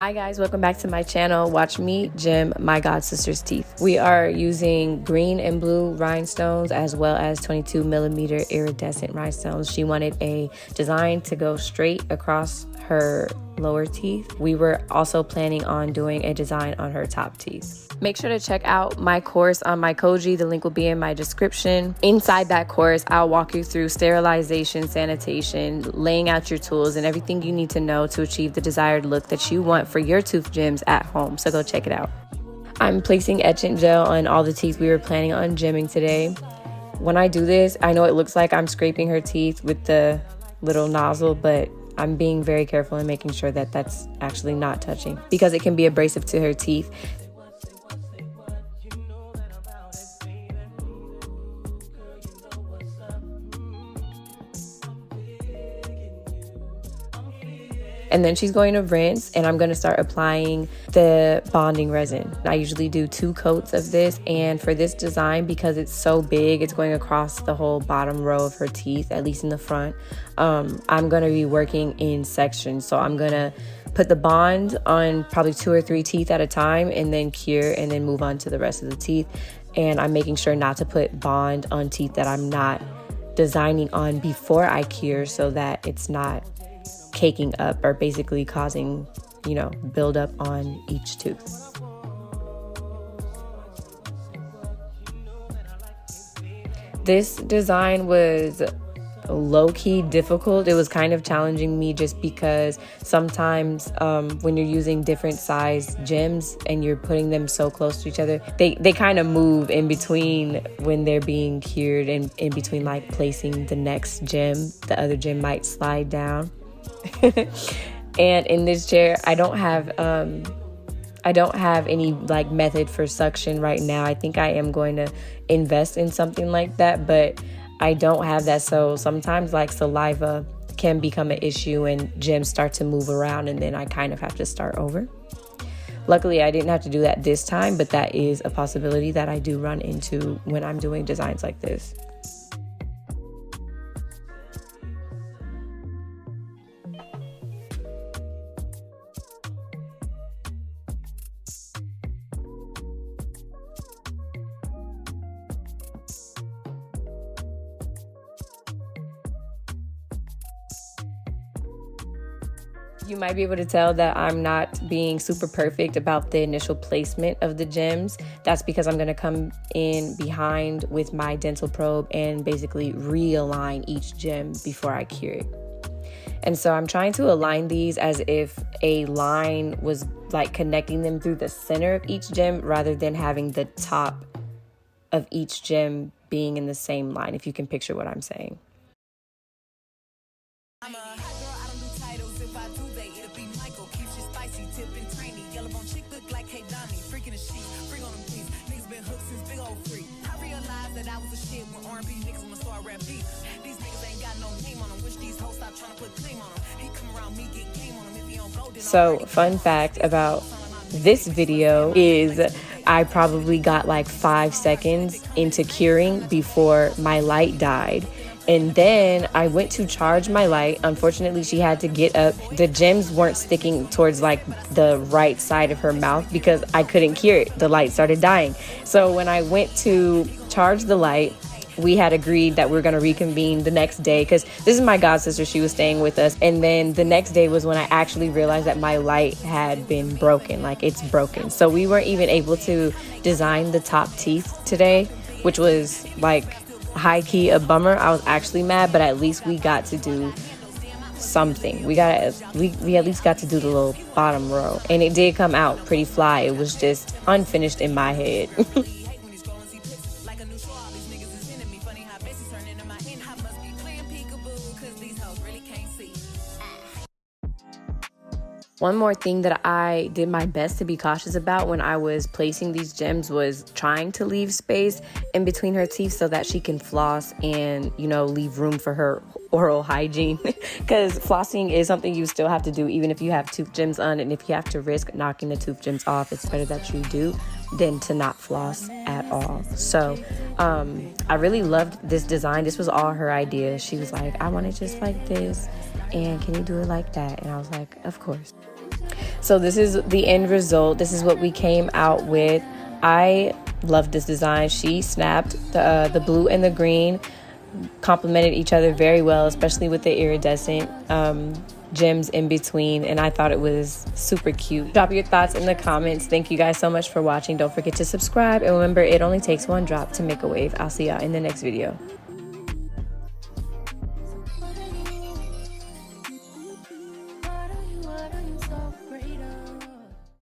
Hi guys, welcome back to my channel. Watch me gem my god sister's teeth. We are using green and blue rhinestones as well as 22 millimeter iridescent rhinestones. She wanted a design to go straight across her lower teeth. We were also planning on doing a design on her top teeth. Make sure to check out my course on Mycoji. The link will be in my description. Inside that course, I'll walk you through sterilization, sanitation, laying out your tools, and everything you need to know to achieve the desired look that you want for your tooth gems at home. So go check it out. I'm placing etchant gel on all the teeth we were planning on gemming today. When I do this, I know it looks like I'm scraping her teeth with the little nozzle, but I'm being very careful and making sure that that's actually not touching because it can be abrasive to her teeth. And then she's going to rinse, and I'm going to start applying the bonding resin. I usually do 2 coats of this, and for this design, because it's so big, it's going across the whole bottom row of her teeth, at least in the front. I'm going to be working in sections, so I'm going to put the bond on probably 2 or 3 teeth at a time, and then cure, and then move on to the rest of the teeth. And I'm making sure not to put bond on teeth that I'm not designing on before I cure, so that it's not caking up or basically causing, buildup on each tooth. This design was low-key difficult. It was kind of challenging me just because sometimes when you're using different size gems and you're putting them so close to each other, they kind of move in between when they're being cured, and in between like placing the next gem, the other gem might slide down. And in this chair, I don't have any like method for suction right now. I think I am going to invest in something like that, but I don't have that. So sometimes like saliva can become an issue and gems start to move around, and then I kind of have to start over. Luckily, I didn't have to do that this time, but that is a possibility that I do run into when I'm doing designs like this. You might be able to tell that I'm not being super perfect about the initial placement of the gems. That's because I'm going to come in behind with my dental probe and basically realign each gem before I cure it. And so I'm trying to align these as if a line was like connecting them through the center of each gem rather than having the top of each gem being in the same line, if you can picture what I'm saying. So, fun fact about this video is I probably got like 5 seconds into curing before my light died. And then I went to charge my light. Unfortunately, she had to get up. The gems weren't sticking towards like the right side of her mouth because I couldn't cure it. The light started dying. So when I went to charge the light, we had agreed that we were going to reconvene the next day because this is my god sister. She was staying with us. And then the next day was when I actually realized that my light had been broken. Like, it's broken. So we weren't even able to design the top teeth today, which was like high-key a bummer. I was actually mad, but at least we got to do something. We at least got to do the little bottom row, and it did come out pretty fly. It was just unfinished in my head. One more thing that I did my best to be cautious about when I was placing these gems was trying to leave space in between her teeth so that she can floss and, leave room for her oral hygiene. Because flossing is something you still have to do even if you have tooth gems on, and if you have to risk knocking the tooth gems off, it's better that you do than to not floss at all. So I really loved this design. This was all her idea. She was like, I want it just like this, and can you do it like that? And I was like, of course. So this is the end result. This is what we came out with. I love this design. She snapped the blue and the green, complemented each other very well, especially with the iridescent gems in between, and I thought it was super cute. Drop your thoughts in the comments. Thank you guys so much for watching. Don't forget to subscribe, and remember, it only takes one drop to make a wave. I'll see y'all in the next video.